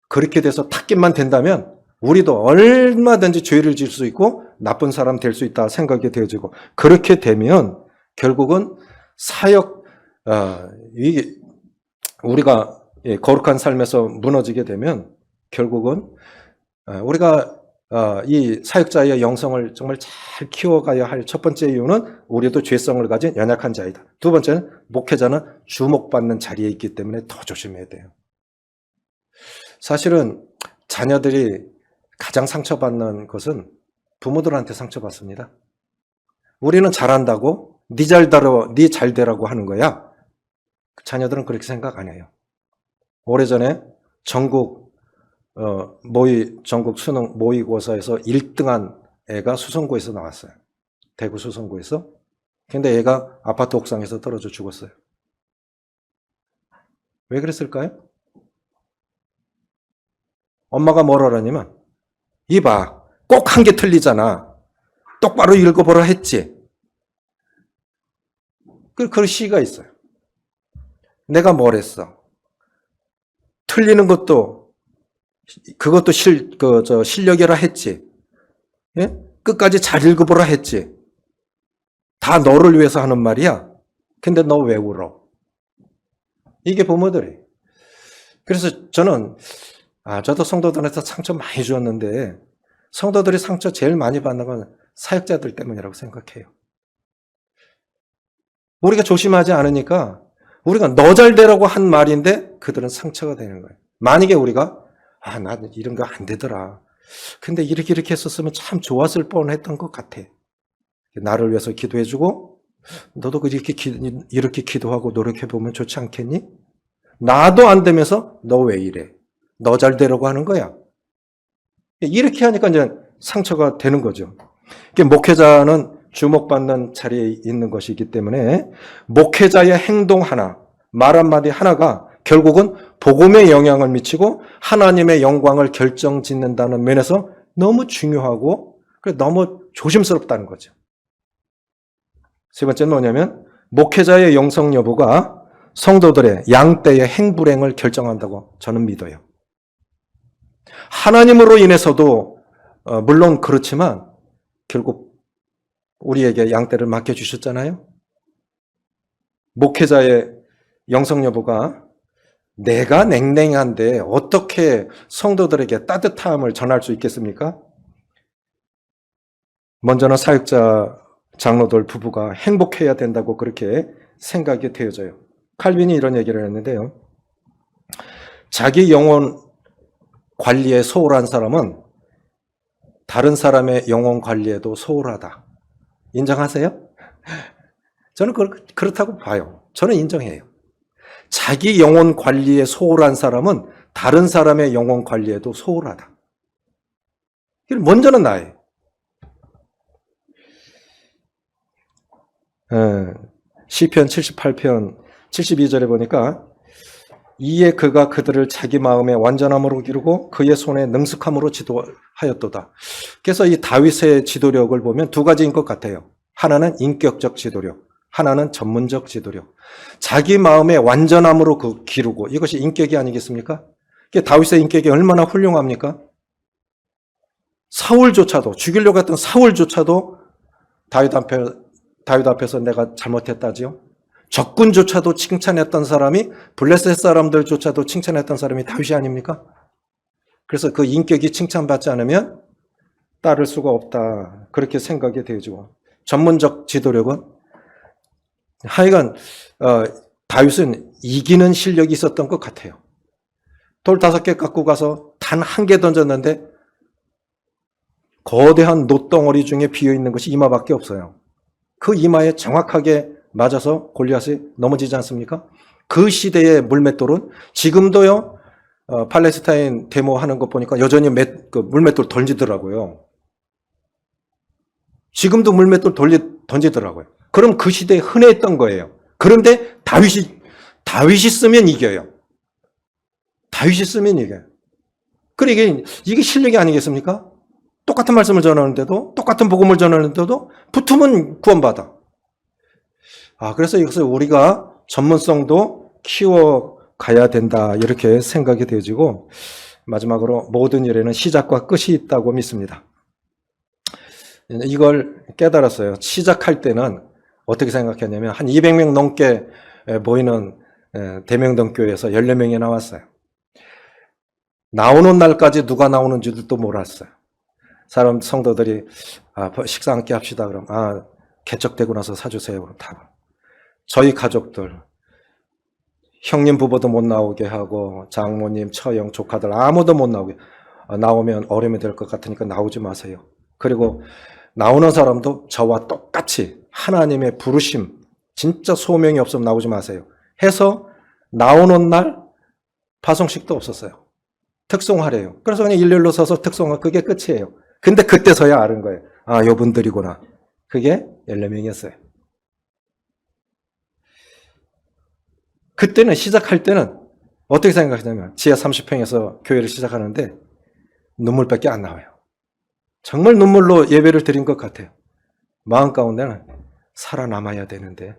그렇게 돼서 탁김만 된다면 우리도 얼마든지 죄를 지을 수 있고 나쁜 사람 될 수 있다 생각이 되어지고, 그렇게 되면 결국은 사역, 우리가 거룩한 삶에서 무너지게 되면 결국은 우리가 이 사역자의 영성을 정말 잘 키워가야 할 첫 번째 이유는 우리도 죄성을 가진 연약한 자이다. 두 번째는 목회자는 주목받는 자리에 있기 때문에 더 조심해야 돼요. 사실은 자녀들이 가장 상처받는 것은 부모들한테 상처받습니다. 우리는 잘한다고 네 잘 되라고 하는 거야. 자녀들은 그렇게 생각 안 해요. 오래전에 전국 수능 모의고사에서 1등한 애가 수성고에서 나왔어요. 대구 수성고에서. 근데 얘가 아파트 옥상에서 떨어져 죽었어요. 왜 그랬을까요? 엄마가 뭐라 그러냐면, 이봐, 꼭 한 개 틀리잖아. 똑바로 읽어보라 했지. 그 시가 있어요. 내가 뭘 했어? 틀리는 것도 그것도 실력이라 했지. 예? 끝까지 잘 읽어보라 했지. 다 너를 위해서 하는 말이야. 근데 너 왜 울어? 이게 부모들이. 그래서 저는 저도 성도들한테 상처 많이 주었는데 성도들이 상처 제일 많이 받는 건 사역자들 때문이라고 생각해요. 우리가 조심하지 않으니까 우리가 너 잘 되라고 한 말인데 그들은 상처가 되는 거예요. 만약에 우리가 나는 이런 거 안 되더라. 근데 이렇게 했었으면 참 좋았을 뻔했던 것 같아. 나를 위해서 기도해주고 너도 이렇게 기도하고 노력해보면 좋지 않겠니? 나도 안 되면서 너 왜 이래? 너 잘 되라고 하는 거야. 이렇게 하니까 이제 상처가 되는 거죠. 목회자는 주목받는 자리에 있는 것이기 때문에 목회자의 행동 하나, 말 한마디 하나가 결국은 복음에 영향을 미치고 하나님의 영광을 결정짓는다는 면에서 너무 중요하고 너무 조심스럽다는 거죠. 세 번째는 뭐냐면 목회자의 영성 여부가 성도들의 양떼의 행불행을 결정한다고 저는 믿어요. 하나님으로 인해서도 물론 그렇지만 결국 우리에게 양떼를 맡겨주셨잖아요. 목회자의 영성 여부가 내가 냉랭한데 어떻게 성도들에게 따뜻함을 전할 수 있겠습니까? 먼저는 사역자 장로들 부부가 행복해야 된다고 그렇게 생각이 되어져요. 칼빈이 이런 얘기를 했는데요. 자기 영혼 관리에 소홀한 사람은 다른 사람의 영혼 관리에도 소홀하다. 인정하세요? 저는 그렇다고 봐요. 저는 인정해요. 자기 영혼 관리에 소홀한 사람은 다른 사람의 영혼 관리에도 소홀하다. 먼저는 나예요. 시편 78편 72절에 보니까 이에 그가 그들을 자기 마음의 완전함으로 기르고 그의 손에 능숙함으로 지도하였도다. 그래서 이 다윗의 지도력을 보면 두 가지인 것 같아요. 하나는 인격적 지도력, 하나는 전문적 지도력. 자기 마음의 완전함으로 기르고, 이것이 인격이 아니겠습니까? 다윗의 인격이 얼마나 훌륭합니까? 사울조차도, 죽이려고 했던 사울조차도 다윗 앞에서 내가 잘못했다지요. 적군조차도 칭찬했던 사람이, 블레셋 사람들조차도 칭찬했던 사람이 다윗이 아닙니까? 그래서 그 인격이 칭찬받지 않으면 따를 수가 없다. 그렇게 생각이 되죠. 전문적 지도력은 하여간 다윗은 이기는 실력이 있었던 것 같아요. 돌 5개 갖고 가서 단 1개 던졌는데 거대한 놋덩어리 중에 비어있는 것이 이마밖에 없어요. 그 이마에 정확하게 맞아서 골리앗이 넘어지지 않습니까? 그 시대의 물맷돌은 지금도요, 팔레스타인 데모하는 거 보니까 여전히 물맷돌 던지더라고요. 지금도 물맷돌 던지더라고요. 그럼 그 시대에 흔했던 거예요. 그런데 다윗이 쓰면 이겨요. 다윗이 쓰면 이겨요. 그러니까 이게 실력이 아니겠습니까? 똑같은 말씀을 전하는데도, 똑같은 복음을 전하는데도 붙으면 구원받아. 그래서 이것을 우리가 전문성도 키워가야 된다, 이렇게 생각이 되어지고, 마지막으로 모든 일에는 시작과 끝이 있다고 믿습니다. 이걸 깨달았어요. 시작할 때는 어떻게 생각했냐면 한 200명 넘게 모이는 대명동교회에서 14명이 나왔어요. 나오는 날까지 누가 나오는지도 몰랐어요. 성도들이 식사 함께 합시다. 그럼 개척되고 나서 사주세요. 그럼 다. 저희 가족들, 형님 부부도 못 나오게 하고 장모님, 처형, 조카들 아무도 못 나오게, 나오면 어려움이 될 것 같으니까 나오지 마세요. 그리고 나오는 사람도 저와 똑같이 하나님의 부르심, 진짜 소명이 없으면 나오지 마세요 해서 나오는 날 파송식도 없었어요. 특송하래요. 그래서 그냥 일렬로 서서 특송하, 그게 끝이에요. 근데 그때서야 아는 거예요. 요분들이구나. 그게 14명이었어요. 그때는, 시작할 때는 어떻게 생각하냐면 지하 30평에서 교회를 시작하는데 눈물밖에 안 나와요. 정말 눈물로 예배를 드린 것 같아요. 마음 가운데는 살아남아야 되는데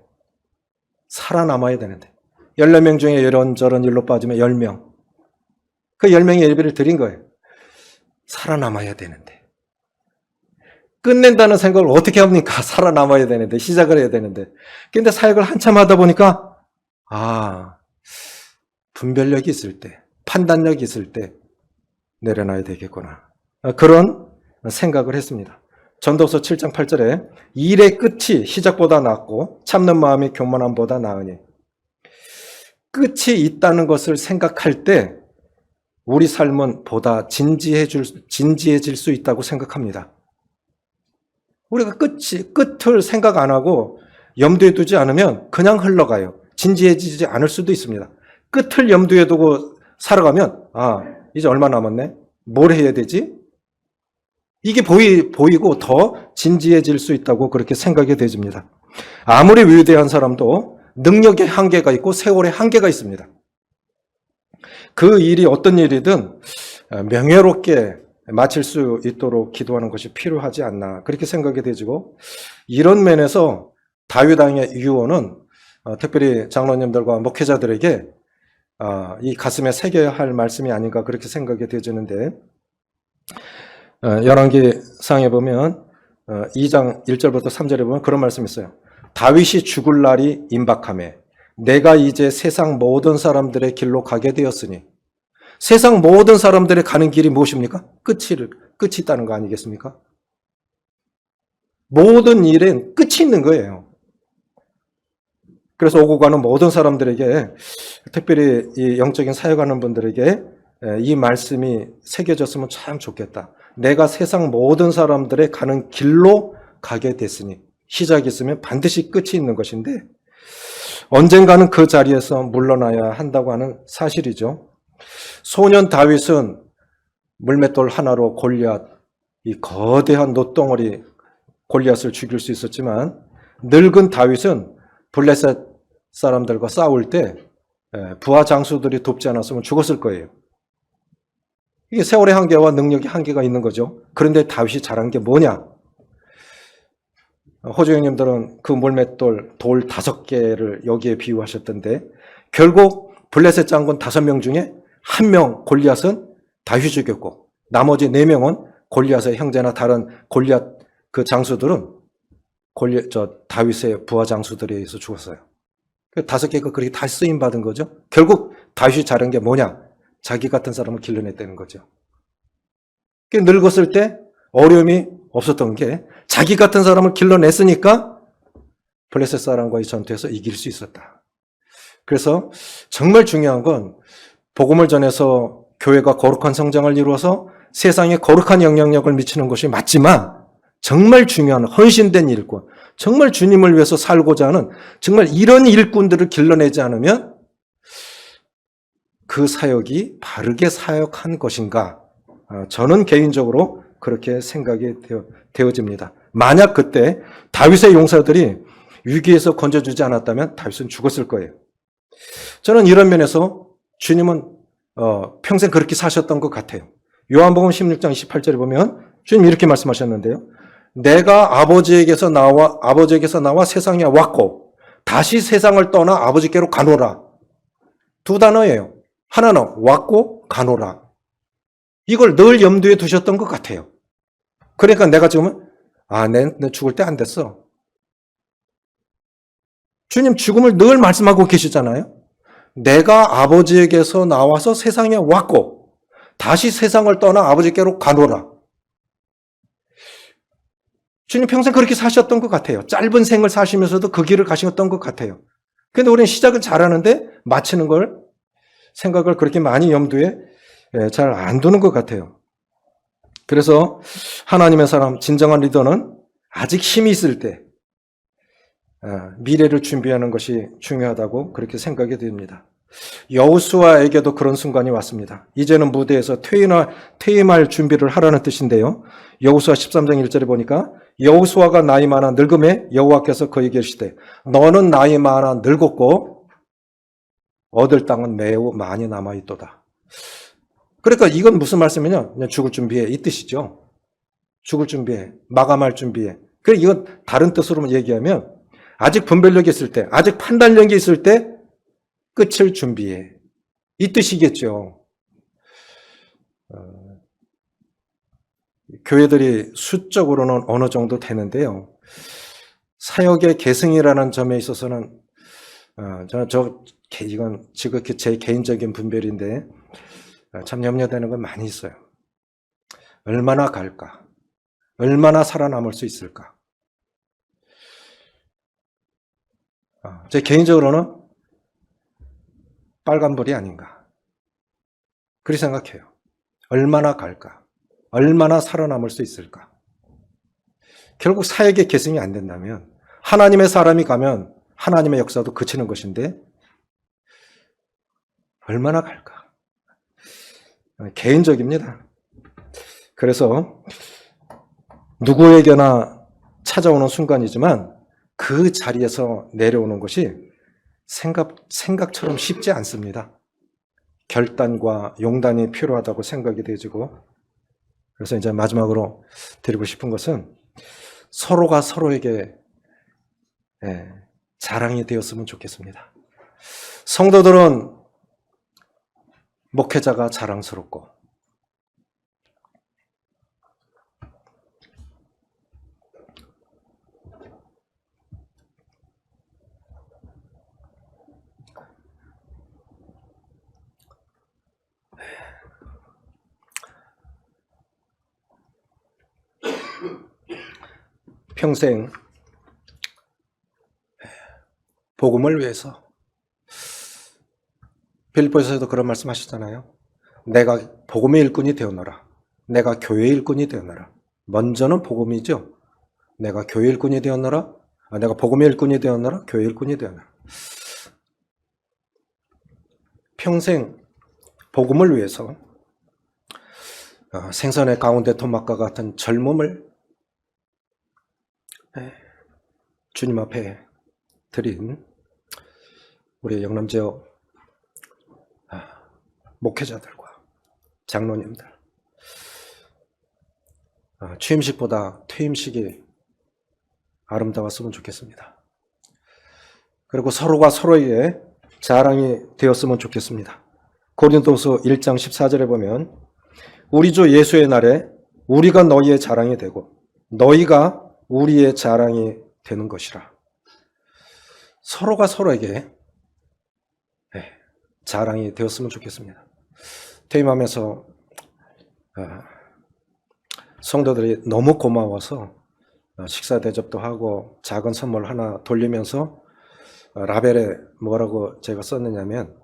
14명 중에 이런저런 일로 빠지면 10명. 그 10명의 예배를 드린 거예요. 살아남아야 되는데. 끝낸다는 생각을 어떻게 합니까? 살아남아야 되는데, 시작을 해야 되는데. 근데 사역을 한참 하다 보니까 분별력이 있을 때, 판단력이 있을 때 내려놔야 되겠구나. 그런 생각을 했습니다. 전도서 7장 8절에 일의 끝이 시작보다 낫고 참는 마음이 교만함보다 나으니, 끝이 있다는 것을 생각할 때 우리 삶은 보다 진지해질 수 있다고 생각합니다. 우리가 끝을 생각 안 하고 염두에 두지 않으면 그냥 흘러가요. 진지해지지 않을 수도 있습니다. 끝을 염두에 두고 살아가면 이제 얼마 남았네? 뭘 해야 되지? 이게 보이고 더 진지해질 수 있다고 그렇게 생각이 되집니다. 아무리 위대한 사람도 능력의 한계가 있고 세월의 한계가 있습니다. 그 일이 어떤 일이든 명예롭게 마칠 수 있도록 기도하는 것이 필요하지 않나, 그렇게 생각이 되지고, 이런 면에서 다윗 왕의 유언은 특별히 장로님들과 목회자들에게 이 가슴에 새겨야 할 말씀이 아닌가, 그렇게 생각이 되지는데, 열왕기상에 보면 2장 1절부터 3절에 보면 그런 말씀이 있어요. 다윗이 죽을 날이 임박하매 내가 이제 세상 모든 사람들의 길로 가게 되었으니 세상 모든 사람들의 가는 길이 무엇입니까? 끝이 있다는 거 아니겠습니까? 모든 일엔 끝이 있는 거예요. 그래서 오고 가는 모든 사람들에게, 특별히 이 영적인 사역하는 분들에게 이 말씀이 새겨졌으면 참 좋겠다. 내가 세상 모든 사람들의 가는 길로 가게 됐으니 시작이 있으면 반드시 끝이 있는 것인데 언젠가는 그 자리에서 물러나야 한다고 하는 사실이죠. 소년 다윗은 물맷돌 하나로 골리앗, 이 거대한 놋덩어리 골리앗을 죽일 수 있었지만 늙은 다윗은 블레셋 사람들과 싸울 때 부하 장수들이 돕지 않았으면 죽었을 거예요. 이게 세월의 한계와 능력의 한계가 있는 거죠. 그런데 다윗이 잘한 게 뭐냐? 호주 형님들은 그 물맷돌 돌 5개를 여기에 비유하셨던데 결국 블레셋 장군 5명 중에 1명 골리앗은 다윗이 죽였고 나머지 4명은 골리앗의 형제나 다른 골리앗 그 장수들은 다윗의 부하 장수들에 의해서 죽었어요. 5개가 그렇게 다 쓰임 받은 거죠. 결국 다윗이 잘한 게 뭐냐? 자기 같은 사람을 길러냈다는 거죠. 늙었을 때 어려움이 없었던 게 자기 같은 사람을 길러냈으니까 블레셋 사람과의 전투에서 이길 수 있었다. 그래서 정말 중요한 건 복음을 전해서 교회가 거룩한 성장을 이루어서 세상에 거룩한 영향력을 미치는 것이 맞지만 정말 중요한 헌신된 일꾼, 정말 주님을 위해서 살고자 하는 정말 이런 일꾼들을 길러내지 않으면 그 사역이 바르게 사역한 것인가? 저는 개인적으로 그렇게 생각이 되어집니다. 만약 그때 다윗의 용사들이 위기에서 건져주지 않았다면 다윗은 죽었을 거예요. 저는 이런 면에서 주님은 평생 그렇게 사셨던 것 같아요. 요한복음 16장 28절에 보면 주님 이렇게 말씀하셨는데요. 내가 아버지에게서 나와 세상에 왔고 다시 세상을 떠나 아버지께로 가노라. 2 단어예요. 하나는 왔고 가노라. 이걸 늘 염두에 두셨던 것 같아요. 그러니까 내가 지금은 내 죽을 때 안 됐어. 주님 죽음을 늘 말씀하고 계시잖아요. 내가 아버지에게서 나와서 세상에 왔고 다시 세상을 떠나 아버지께로 가노라. 주님 평생 그렇게 사셨던 것 같아요. 짧은 생을 사시면서도 그 길을 가셨던 것 같아요. 그런데 우리는 시작은 잘하는데 마치는 걸 생각을 그렇게 많이 염두에 잘 안 두는 것 같아요. 그래서 하나님의 사람, 진정한 리더는 아직 힘이 있을 때 미래를 준비하는 것이 중요하다고 그렇게 생각이 됩니다. 여호수아에게도 그런 순간이 왔습니다. 이제는 무대에서 퇴임할 준비를 하라는 뜻인데요. 여호수아 13장 1절에 보니까 여호수아가 나이 많아 늙음에 여호와께서 그에게 이르시되 너는 나이 많아 늙었고 얻을 땅은 매우 많이 남아있도다. 그러니까 이건 무슨 말씀이냐? 그냥 죽을 준비해 이 뜻이죠. 죽을 준비해, 마감할 준비해. 그래 이건 다른 뜻으로 얘기하면 아직 분별력이 있을 때, 아직 판단력이 있을 때 끝을 준비해. 이 뜻이겠죠. 교회들이 수적으로는 어느 정도 되는데요. 사역의 계승이라는 점에 있어서는 이건 지극히 제 개인적인 분별인데 참 염려되는 건 많이 있어요. 얼마나 갈까? 얼마나 살아남을 수 있을까? 제 개인적으로는 빨간불이 아닌가. 그렇게 생각해요. 얼마나 갈까? 얼마나 살아남을 수 있을까? 결국 사역의 계승이 안 된다면 하나님의 사람이 가면 하나님의 역사도 그치는 것인데 얼마나 갈까? 개인적입니다. 그래서 누구에게나 찾아오는 순간이지만 그 자리에서 내려오는 것이 생각처럼 쉽지 않습니다. 결단과 용단이 필요하다고 생각이 되어지고 그래서 이제 마지막으로 드리고 싶은 것은 서로가 서로에게 자랑이 되었으면 좋겠습니다. 성도들은 목회자가 자랑스럽고 평생 복음을 위해서, 빌립보서에도 그런 말씀 하시잖아요. 내가 복음의 일꾼이 되었노라. 내가 교회의 일꾼이 되었노라. 먼저는 복음이죠. 내가 교회 일꾼이 되었노라. 내가 복음의 일꾼이 되었노라. 교회 일꾼이 되었노라. 평생 복음을 위해서 생선의 가운데 토막과 같은 젊음을 주님 앞에 드린 우리 영남 지역 목회자들과 장로님들, 취임식보다 퇴임식이 아름다웠으면 좋겠습니다. 그리고 서로가 서로에게 자랑이 되었으면 좋겠습니다. 고린도서 1장 14절에 보면 우리 주 예수의 날에 우리가 너희의 자랑이 되고 너희가 우리의 자랑이 되는 것이라. 서로가 서로에게 자랑이 되었으면 좋겠습니다. 퇴임하면서 성도들이 너무 고마워서 식사 대접도 하고 작은 선물 하나 돌리면서 라벨에 뭐라고 제가 썼느냐면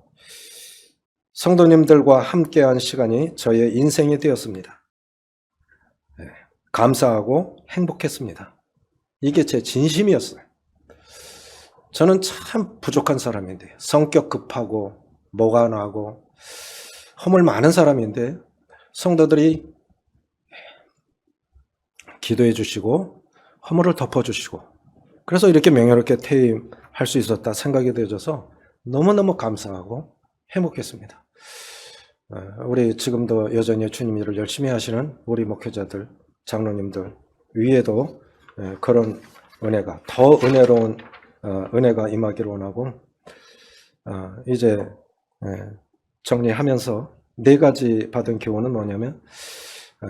성도님들과 함께한 시간이 저의 인생이 되었습니다. 감사하고 행복했습니다. 이게 제 진심이었어요. 저는 참 부족한 사람인데, 성격 급하고 뭐가 나고 허물 많은 사람인데 성도들이 기도해 주시고 허물을 덮어주시고 그래서 이렇게 명예롭게 퇴임할 수 있었다 생각이 되어져서 너무너무 감사하고 행복했습니다. 우리 지금도 여전히 주님 일을 열심히 하시는 우리 목회자들, 장로님들 위에도 그런 은혜가, 더 은혜로운 은혜가 임하기를 원하고, 이제 정리하면서 4가지 받은 교훈은 뭐냐면,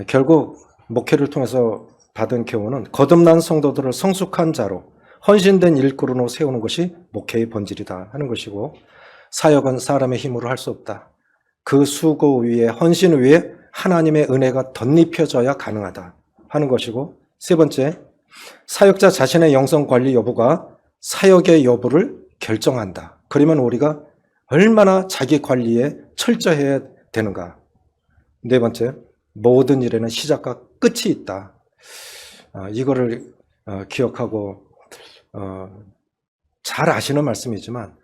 결국 목회를 통해서 받은 교훈은 거듭난 성도들을 성숙한 자로 헌신된 일꾼으로 세우는 것이 목회의 본질이다 하는 것이고, 사역은 사람의 힘으로 할 수 없다. 그 수고 위에, 헌신 위에 하나님의 은혜가 덧입혀져야 가능하다 하는 것이고, 3번째, 사역자 자신의 영성 관리 여부가 사역의 여부를 결정한다. 그러면 우리가 얼마나 자기 관리에 철저해야 되는가. 4번째, 모든 일에는 시작과 끝이 있다. 이거를 기억하고 잘 아시는 말씀이지만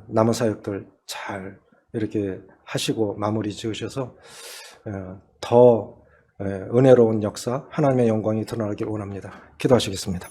남은 사역들 잘 이렇게 하시고 마무리 지으셔서 더 은혜로운 역사, 하나님의 영광이 드러나길 원합니다. 기도하시겠습니다.